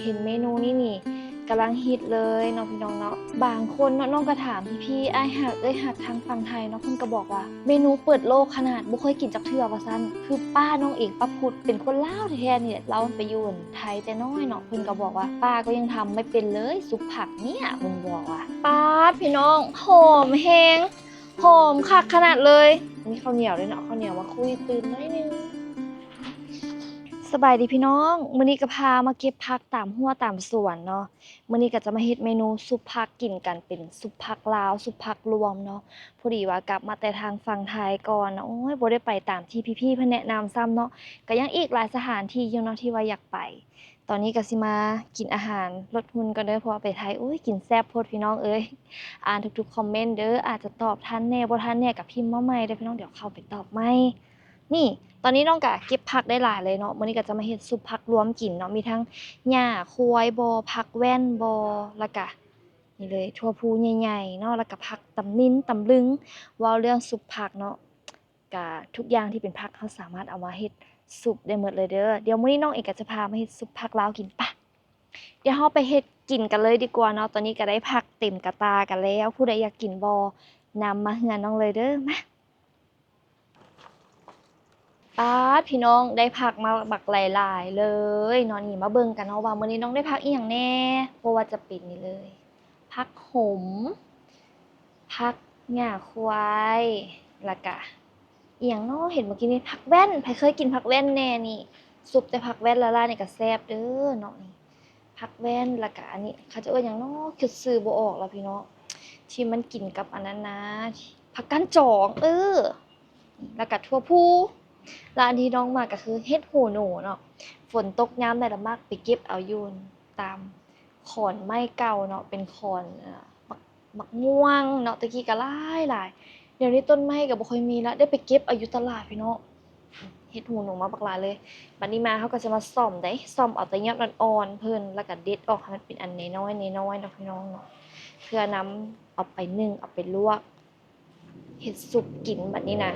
เห็นเมนูนี่กำลังฮิตเลยเนาะพี่น้องเนาะบางคนเนาะน้องก็ถามพี่ๆอ้ายหักทางฝั่งไทยเนาะเพิ่นก็บอกว่าเมนูเปิดโลกขนาดบ่เคยกินจักเทื่อว่าซั่นคือป้าน้องเอกป้าพุดเป็นคนลาวแท้ๆนี่แหละเราไปอยู่ไทยแต่น้อยเนาะเพิ่นก็บอกว่าป้าก็ยังทำไม่เป็นเลยซุปผักเนี่ยเพิ่นบอกว่าป๊าดพี่น้องหอมแฮงหอมคักขนาดเลยมีข้าวเหนียวด้วยเนาะข้าวเหนียวมาคุยตื่นหน่อยนึง สบายดีพี่น้องมื้อนี้ก็พามาเก็บผักตามหัวตามสวนเนาะมื้อนี้ก็จะมาเฮ็ดเมนูซุปผักกินกันเป็นซุปผักลาวซุปผักรวมเนาะพอดีว่ากลับมาแต่ทางฝั่งไทยก่อนเนาะโอ้ยบ่ได้ไปตามที่พี่ๆเพิ่นแนะนำซ้ำเนาะก็ยังอีกหลายสถานที่อยู่เนาะที่ว่าอยากไปตอนนี้ก็สิมากินอาหารลดหุ่นก่อนเด้อเพราะว่าไปไทยโอ้ยกินแซ่บโพดพี่น้องเอ้ยอ่านทุกๆคอมเมนต์เด้ออาจจะตอบทันแหน่บ่ทันแหน่ก็พิมพ์มาใหม่เด้อพี่น้องเดี๋ยวเข้าไปตอบใหม่ นี่ตอนนี้น้องก็เก็บผักได้หลายเลยเนาะมื้อนี้ก็จะมาเฮ็ดซุปผักรวมกินเนาะมีทั้งหญ้าควายบ่ผักแว่นบ่แล้วก็นี่เลยถั่วพูใหญ่ๆเนาะแล้วก็ผักตำนิลตำลึงเว้าเรื่องซุปผักเนาะก็ทุกอย่างที่เป็นผักเราสามารถเอามาเฮ็ดซุปได้หมดเลยเด้อเดี๋ยวมื้อนี้น้องเอกก็จะพามาเฮ็ดซุปผักลาวกินปะเดี๋ยวเราไปเฮ็ดกินกันเลยดีกว่าเนาะตอนนี้ก็ได้ผักเต็มกระตากันแล้วผู้ใดอยากกินบ่นำมาเฮือนน้องเลยเด้อมา ป๊าดพี่น้องได้ผักมาบักหลายๆเลยเนาะนี่มาเบิ่งกันเนาะว่ามื้อนี้น้องได้ผักอีหยังแหน่บ่ว่าจะเป็นนี่เลยผักขมผักหญ้าควายแล้วก็อีหยังเนาะเห็นเมื่อกี้นี้ผักแว่นไผเคยกินผักแว่นแหน่นี่ซุปแต่ผักแว่นละลายนี่ก็แซ่บเด้อเนาะนี่ผักแว่นแล้วก็อันนี้เขาจะเอิ้นหยังเนาะคิดชื่อบ่ออกแล้วพี่น้องที่มันกินกับอันนั้นนะผักก้านจอกแล้วก็ถั่วพูแล้วอันที่น้องมักก็คือเห็ดหูหนูเนาะฝนตกยามใดละมักไปเก็บเอาอยู่ตามขอนไม้เก่าเนาะเป็นขอนมักม่วงเนาะตะกี้ก็หลายเดี๋ยวนี้ต้นไม้ก็บ่ค่อยมีแล้วได้ไปเก็บเอาอยู่ตลาดพี่น้องเฮ็ดหูหนูมาบักหลายเลยบัดนี้มาเขาก็จะมาซ่อมได้ซ่อมเอาแต่ยอดอ่อนๆเพิ่นแล้วก็เด็ดออกให้มันเป็นอันน้อยๆน้อยๆเนาะพี่น้องเนาะเพื่อนำเอาไปนึ่งเอาไปลวกเฮ็ดซุปกินบัดนี้นะ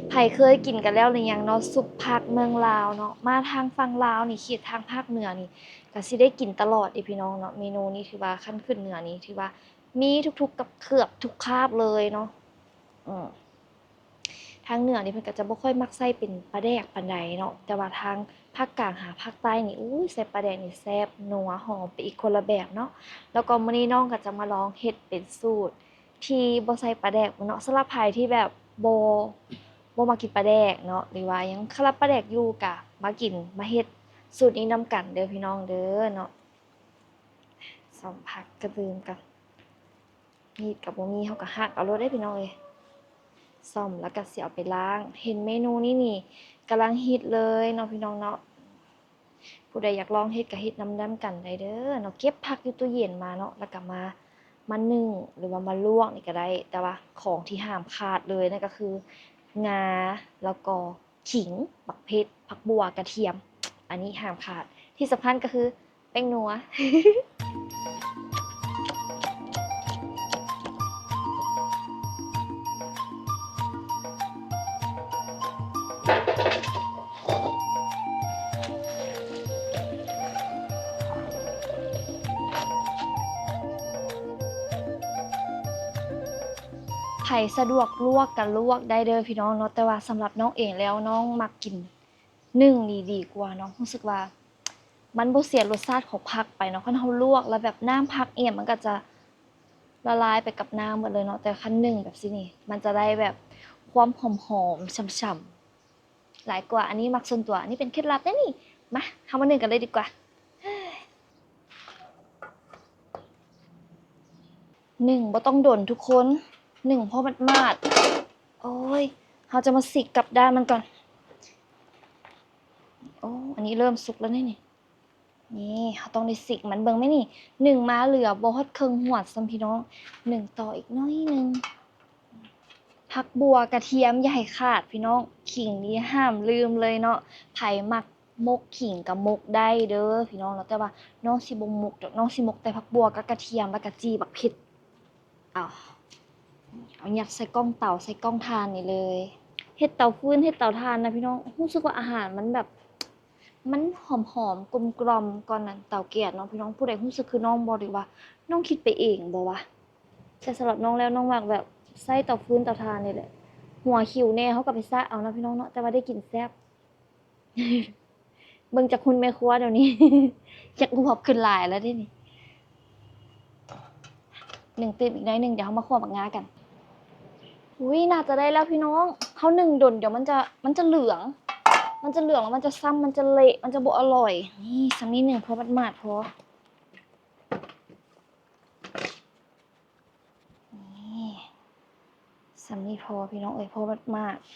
ไผเคยกินกันแล้วหรือยังเนาะซุปผักเมืองลาวเนาะมาทางฝั่งลาวนี่เขตทางภาคเหนือนี่ก็สิได้กินตลอดเดะพี่น้องเนาะเมนูนี้ถือว่าคันขึ้นเหนือนี่ถือว่ามีทุกๆกับเกือบทุกคาบเลยเนาะอือทางเหนือนี่เพิ่นก็จะบ่ค่อยมักใส่เป็นปลาแดกปานใดเนาะแต่ว่าทางภาคกลางหาภาคใต้นี่อุ๊ยใส่ปลาแดกนี่แซ่บนัวหอมไปอีกคนละแบบเนาะแล้วก็มื้อนี้น้องก็จะมาลองเฮ็ดเป็นสูตร ที่บ่ใส่ปลาแดกเนาะสำหรับไผที่แบบบ่มักกินปลาแดกเนาะหรือว่ายังคารับปลาแดกอยู่ก็มากินมาเฮ็ดสูตรนี้นำกันเด้อพี่น้องเด้อเนาะสัมผัสกระดื่มกันมีดก็บ่มีเฮาก็หักเอาโลดเด้อพี่น้องเอ้ยซ่อมแล้วก็สิเอาไปล้างเห็นเมนูนี้นี่กำลังฮิตเลยเนาะพี่น้องเนาะผู้ใดอยากลองเฮ็ดก็เฮ็ดนำกันได้เด้อเนาะเก็บผักอยู่ตู้เย็นมาเนาะแล้วก็มานึ่งหรือว่ามาลวกนี่ก็ได้แต่ว่าของที่ห้ามขาดเลยนั่นก็คืองาแล้วก็ขิงบักเพชรผักบัวกระเทียมอันนี้ห้ามขาดที่สำคัญก็คือแป้งนัวไผสะดวกลวกก็ลวกได้เด้อพี่น้องเนาะแต่ว่าสำหรับน้องเองแล้วน้องมักกินนึ่งนี่ดีกว่าเนาะรู้สึกว่ามันบ่เสียรสชาติของผักไปเนาะคันเราลวกแล้วแบบน้ำผักอิหยังมันก็จะ ละลายไปกับน้ำหมดเลยเนาะแต่คันหนึ่งแบบสินี่มันจะได้แบบความหอมๆฉ่ำๆหลายกว่าอันนี้มักส่วนตัวอันนี้เป็นเคล็ดลับนะนี่มาทำมาหนึ่งกันเลยดีกว่าหนึ่งบ่ต้องโดนทุกคนหนึ่งเพราะมันมาดโอ้ยเราจะมาสิกกลับด้านมันก่อนโอ้อันนี้เริ่มสุกแล้วนี่นี่เราต้องได้สิกมันเบิ่งไหมนี่หนึ่งมาเหลือบ่ฮอดครึ่งหัวซ้ำพี่น้องหนึ่งต่ออีกน้อยหนึ่ง ผักบัวกระเทียมอย่าให้ขาดพี่น้องขิงนี่ห้ามลืมเลยเนาะไผมักมกขิงกับมกได้เด้อพี่น้องเนาะแต่ว่าน้องสิบ่มกดอกน้องสิมกแต่ผักบัวกับกระเทียมแล้วก็จี้บักเผ็ดอ้าวเอายัดใส่กล้องเตาใส่กล้องถ่านนี่เลยเฮ็ดเตาฟืนเฮ็ดเตาถ่านนะพี่น้องรู้สึกว่าอาหารมันแบบ มันหอมๆกลมๆก่อนนั้นเตาแก๊สเนาะพี่น้องผู้ใดรู้สึกคือน้องบ่หรือว่าน้องคิดไปเองบ่วะแต่สำหรับน้องแล้วน้องมักแบบใช้เตาฟืนเตาถ่านนี่แหละหัวคิวแน่เขาก็ไปซะเอาเนาะพี่น้องเนาะแต่ว่าได้กินแซ่บเบิ่งจากคุณแม่ครัวเดี๋ยวนี้ อยากอวบขึ้นหลายแล้วเด้นี่หนึ่งเต็มอีกหน่อยหนึงเดี๋ยวเรามาคั่วบักงากันอุ้ยน่าจะได้แล้วพี่น้องเขาหนึ่งดนเดี๋ยวมันจะเหลือง มันจะเหลืองแล้วมันจะซ้ำมันจะเละมันจะบ่อร่อยนี่สักนิดหนึ่งพอหมาดๆพอนี่สำนี้พอพี่น้องเอ้ยพอมากๆ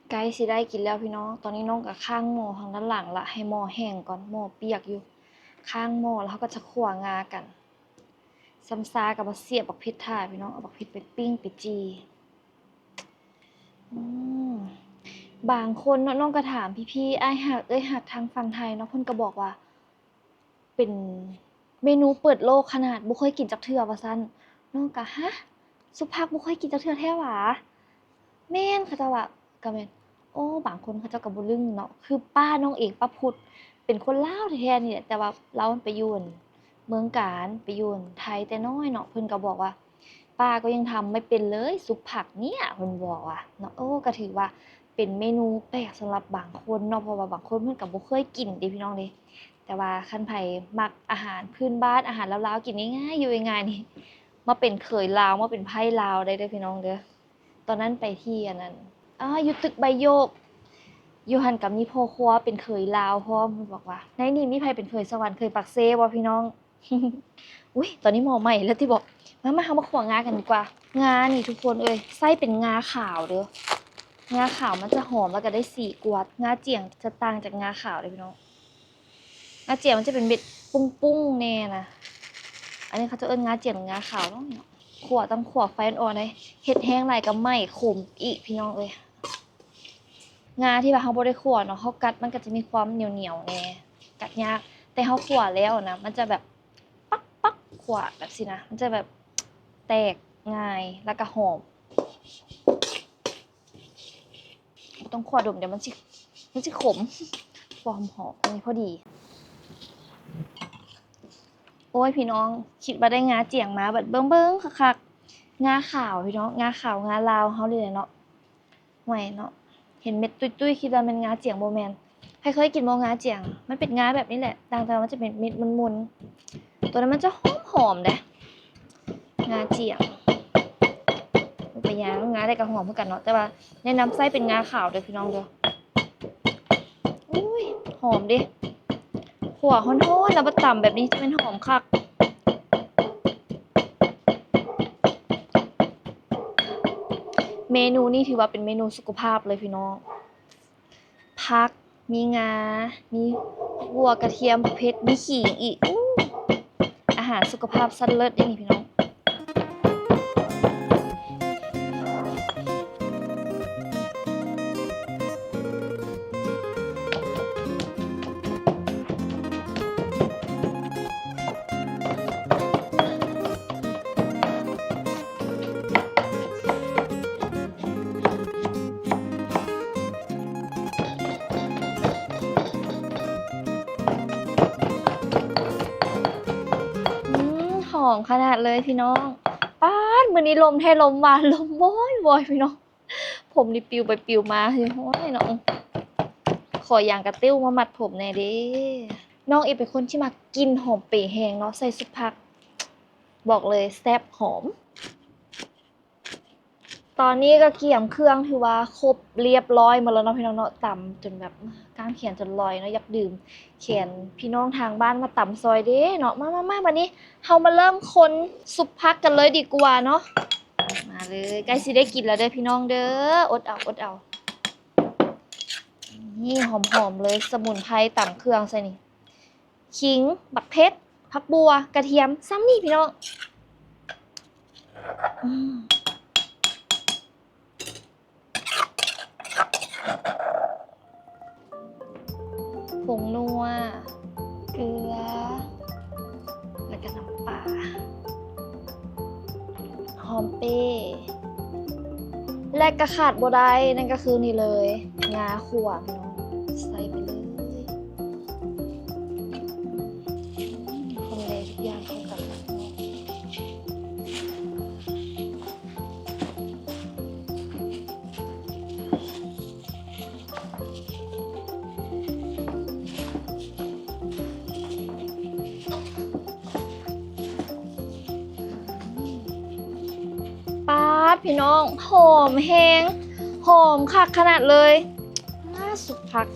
ใกล้สิได้กินแล้วพี่น้องตอนนี้น้องกับข้างหม้อทางด้านหลังละให้หม้อแห้งก่อนหม้อเปียกอยู่ข้างหม้อแล้วเขาก็จะคั่วงากันซ้ำซากับมาเสียบบักพริกท่าพี่น้องเอาบักพริกไปปิ้งไปจีอืมบางคนเนาะน้องก็ถามพี่ๆอ้ายหักหักทางฝั่งไทยเนาะเพิ่นก็บอกว่า เป็นเมนูเปิดโลกขนาดบ่เคยกินจักเทื่อว่าซั่นน้องก็ฮะสุภักบ่เคยกินจักเทื่อแท้หวาแม่นเขาเจ้าว่าก็แม่นโอ้บางคนเขาเจ้าก็บ่ลึงเนาะคือป้าน้องเองป้าพุทธเป็นคนลาวแท้ๆนี่แหละแต่ว่าเลาไปอยู่อั่นเมืองกาญไปอยู่อั่นไทยแต่น้อยเนาะเพิ่นก็บอกว่าป้าก็ยังทำไม่เป็นเลยซุปผักเนี่ยเพิ่นบอกว่าเนาะโอ้ก็ถือว่าเป็นเมนูแปลกสำหรับบางคนเนาะเพราะว่าบางคนเพิ่นก็บ่เคยกินเดะพี่น้องเดะ แต่ว่าคันไผมักอาหารพื้นบ้านอาหารลาวๆกินง่ายๆอยู่ง่ายๆนี่มาเป็นเขยลาวมาเป็นไผ่ลาวได้เด้อพี่น้องเด้อตอนนั้นไปที่อันนั้นอยู่ตึกใบโยกอยู่หันกับมีพ่อครัวเป็นเขยลาวพร้อมเพิ่นบอกว่าในนี่มีไผเป็นเขยสวรรค์เขยปักเซบ่พี่น้องอุ๊ยตอนนี้หม้อไหม้แล้วติบอกมาเฮามาคั่วงากันดีกว่างานี่ทุกคนเอ้ยไส้เป็นงาขาวเด้องาขาวมันจะหอมแล้วก็ได้สีกว่างาเจี่ยงจะต่างจากงาขาวเด้อพี่น้อง งาเจียวมันจะเป็นเม็ดปุ้งๆแน่นะอันนี้เขาจะเอิ้นงาเจียวหรืองาขาวเนาะขั่วต้องขั่วไฟอ่อนๆเลยเฮ็ดแห้งหลายก็ไหม้ขมอีกพี่น้องเอ้ยงาที่ว่าเราบ่ได้ขั่วเนาะเรากัดมันก็จะมีความเหนียวๆแน่กัดยากแต่เราขั่วแล้วนะมันจะแบบปักๆขั่วแบบสินะมันจะแบบแตกง่ายแล้วก็หอมต้องขั่วดมเดี๋ยวมันสิขมความหอมนี่พอดี โอ้ยพี่น้องคิดว่าได้งาเจียงมาแบบเบิ่งๆคักๆงาขาวพี่น้องงาขาวงาลาวเฮาเลยเนาะห่วยเนาะเห็นเม็ดตุ้ยๆคิดว่าเป็นงาเจียงบ่แม่นใครเคยกินบ่งาเจียงมันเป็นงาแบบนี้แหละต่างแต่มันจะเป็นเม็ดมุนๆตัวนั้นมันจะหอมๆเด้งาเจียงมันเป็นหยังงาได้ก็หอมคือกันเนาะแต่ว่าแนะนำใส่เป็นงาขาวเด้อพี่น้องเด้ออุ้ยหอมดิขั่วฮ้อนๆแล้วมาตำแบบนี้จะเป็นหอมคัก เมนูนี้ถือว่าเป็นเมนูสุขภาพเลยพี่น้องผักมีงา มีบัวกระเทียมเผ็ดมีขิงอีกอาหารสุขภาพชั้นเลิศอย่างนี้พี่น้องหอมขนาดเลยพี่น้องป๊าดมื้อนี้ลมแท้ลมมาลมว้อยๆพี่น้องผมนี่ปลิวไปปลิวมาคือโอ้ยน้องขอยางกระติ้วมามัดผมแหน่เด้น้องเอเป็นคนที่มักกินหอมเป๋แฮงเนาะใส่ซุปผักบอกเลยแซ่บหอม ตอนนี้ก็เกี่ยมเครื่องถือว่าครบเรียบร้อยหมดแล้วเนาะพี่น้องเนาะตำจนแบบก้างเขียนจนลอยเนาะอยากดื่มเขียนพี่น้องทางบ้านมาตำซอยเด้เนาะมาวันนี้เฮามาเริ่มคนซุปผักกันเลยดีกว่าเนาะมาเลยใกล้สิได้กินแล้วเด้อพี่น้องเด้ออดเอานี่หอมๆเลยสมุนไพรตำเครื่องใส่นี่ขิงบักเพชรผักบัวกระเทียมซ้ำนี่พี่น้องอืม ผงนัวเกลือแล้วก็น้ำปลาหอมเป้และก็ขาดบ่ได้นั่นก็คือนี่เลยงาขั่วพี่น้อง พี่น้องหอมแห้งหอมคักขนาดเลยสุดพัก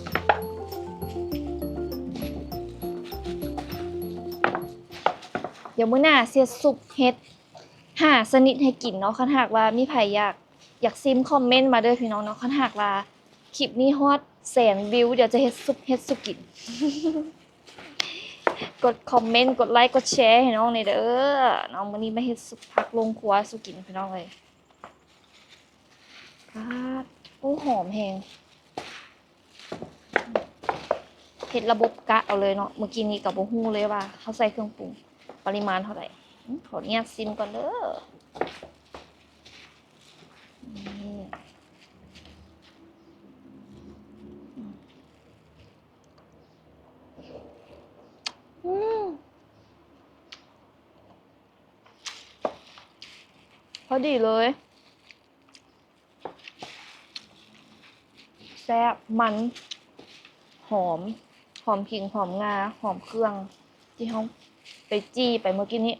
เดี๋ยวมื้อหน้าเสียซุปเฮ็ดหาสนิทให้กินเนาะคันหากว่ามีไผอยากซิมคอมเมนต์มาเด้อพี่น้องเนาะคันหากว่าคลิปนี้ฮอต100,000 วิวเดี๋ยวจะเฮ็ดซุปกิน กดคอมเมนต์กดไลค์กดแชร์ให้น้องหน่อยเด้อน้องมื้อนี้มาเฮ็ดซุปผักลงครัวสุกินพี่น้องเลยโอ้หอมแฮงเฮ็ดระบบกะเอาเลยเนาะเมื่อกี้นี้ก็บ่ฮู้เลยว่าเขาใส่เครื่องปรุงปริมาณเท่าไหร่ขออนุญาตซิมก่อนเด้อพอดีเลยแซ่บมันหอมขิงหอมงาหอมเครื่องที่เขาไปจี้ไปเมื่อกี้นี้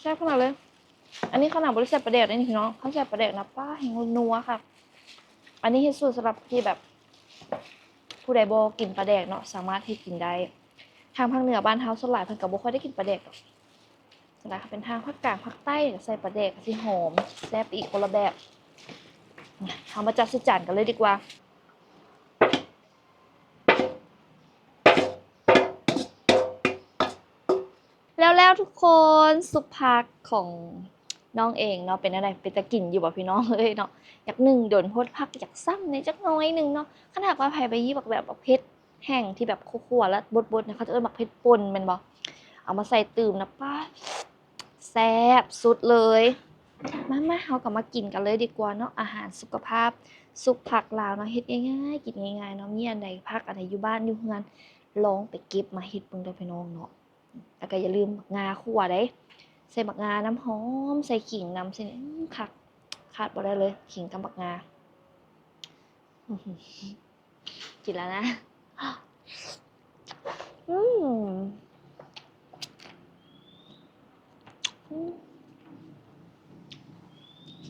แซ่บขนาดเลยอันนี้ขนาดบริษัทประเดกนี่พี่น้องเขาใส่ประเดกนะป้าแห่งนัวค่ะอันนี้เฮ็ดสูตรสำหรับที่แบบผู้ใดบ่กินปลาแดกเนาะสามารถที่กินได้ทางภาคเหนือบ้านเฮาส่วนหลายเพิ่นก็บ่ค่อยได้กินปลาแดกหรอกส่วนหลายเป็นทางภาคกลางภาคใต้ใส่ปลาแดกสิหอมแซ่บอีกคนละแบบเฮามาจัดใส่จานกันเลยดีกว่าแล้วทุกคนซุปผักของน้องเองเนาะเป็นอะไรเป็นตะกินอยู่บ่พี่น้องเอ้ยเนาะอยากหนึ่งโดนโพดผักอยากซ้ำในจักน้อยนึงเนาะขนาดว่าไผไปยี่แบบเผ็ดแห้งที่แบบคั่วๆแล้วบดๆเนี่ยเขาจะเอิ้นบักเผ็ดป่นแม่นบ่เอามาใส่ตื่มนะป้าแซ่บสุดเลยมาเฮาก็มากินกันเลยดีกว่าเนาะอาหารสุขภาพซุปผักลาวเนาะเฮ็ดง่ายๆกินง่ายๆเนาะมีอันใดผักอันใดอยู่บ้านอยู่เฮือนลองไปเก็บมาเฮ็ดเบิ่งเด้อพี่น้องเนาะแล้วก็อย่าลืมงาคั่วได้ใส่บักงาน้ำหอมใส่ขิงน้ำใส่คักขาดบ่ได้เลยขิงกับบักงากินแล้วนะ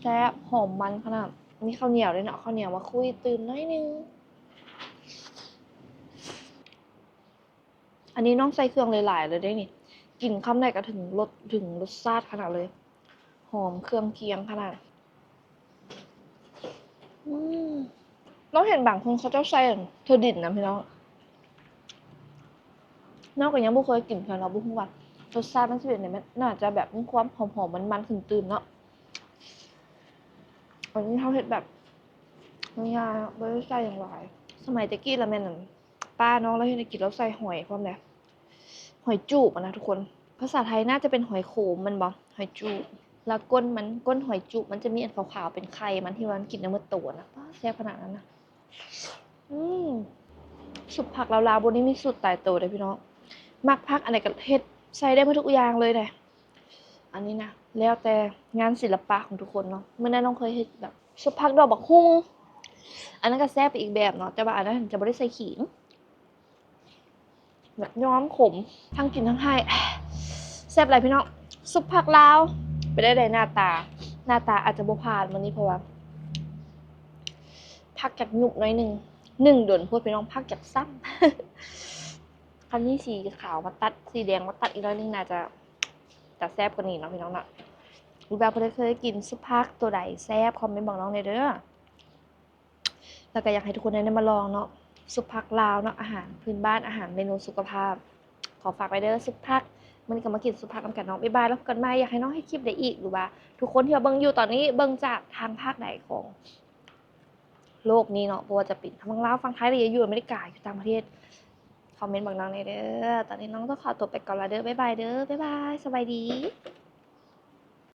แซ่บหอมมันขนาดมีข้าวเหนียวด้วยเนาะข้าวเหนียวมาคุยตื่นน้อยนึงอันนี้น้องใส่เครื่องหลายๆเลยได้นี่กินคำไหนก็ถึงรสชาติขนาดเลยหอมเครื่องเคียงขนาดน้องเห็นบางคนเขาเจ้าใส่เธอดิ่นนะพี่น้องนอกจากยังบ่เคยกินค่ะเราบ่ฮู้ว่ารสชาติมันสิเป็นจังได๋น่าจะแบบมีความหอมๆมันๆขึ้นตื่นเนาะอันนี้เขาเฮ็ดแบบง่ายๆบ่ได้ใส่หยังหลายสมัยแต่กี้ละแม่นอั่นป้าน้องเราเฮ็ดให้กินแล้วใส่หอยพร้อมแหละหอยจูบนะทุกคนภาษาไทยน่าจะเป็นหอยโขมมันบ่หอยจูบแล้วก้นหอยจูบมันจะมีอันขาวๆเป็นไข่มันที่ว่ามันกินแล้วมันโตนะป้าแซ่บขนาดนั้นนะสุปผักลาวๆบ่ได้มีสูตรตายตัวเด้อพี่น้องมักผักอันไหนก็เฮ็ดใส่ได้หมดทุกอย่างเลยเด้อันนี้นะแล้วแต่งานศิลปะของทุกคนเนาะมื้อนั้นน้องเคยเฮ็ดแบบสุปผักดอกบักฮุ่งอันนั้นก็แซ่บไปอีกแบบเนาะแต่ว่าอันนั้นจะบ่ได้ใส่ขิงแบบย้อมขมทั้งกินทั้งให้แซ่บหลายพี่น้องสุปผักลาวไปได้หน้าตาอาจจะบ่ผ่านมื้อนี้เพราะว่าผักจากหยุบหน่อยนึงโดนพูดพี่น้องผักจากซ้ำคันนี้สีขาวมาตัดสีแดงมาตัดอีกหน่อยนึงน่าจะแซ่บกว่านี้เนาะพี่น้องเนาะรู้แบบเพิ่นเคยกินซุปผักตัวใดแซ่บคอมเมนต์บอกน้องหน่อยเด้อแล้วก็อยากให้ทุกคนได้มาลองเนาะซุปผักลาวเนาะอาหารพื้นบ้านอาหารเมนูสุขภาพขอฝากไว้เด้อซุปผักมื้อนี้ก็มากินซุปผักนำกันเนาะบ๊ายบายแล้วพบกันใหม่อยากให้น้องให้คลิปได้อีกหรือว่าทุกคนที่เบิ่งอยู่ตอนนี้เบิ่งจากทางภาคใดของโลกนี้เนาะบ่ว่าจะเป็นทางลาวฝั่งไทยหรืออยู่อเมริกาอยู่ต่างประเทศคอมเมนต์บอกน้องหน่อยเด้อตอนนี้น้องต้องขอตัวไปก่อนแล้วเด้อบ๊ายบายเด้อบ๊ายบายสบายดี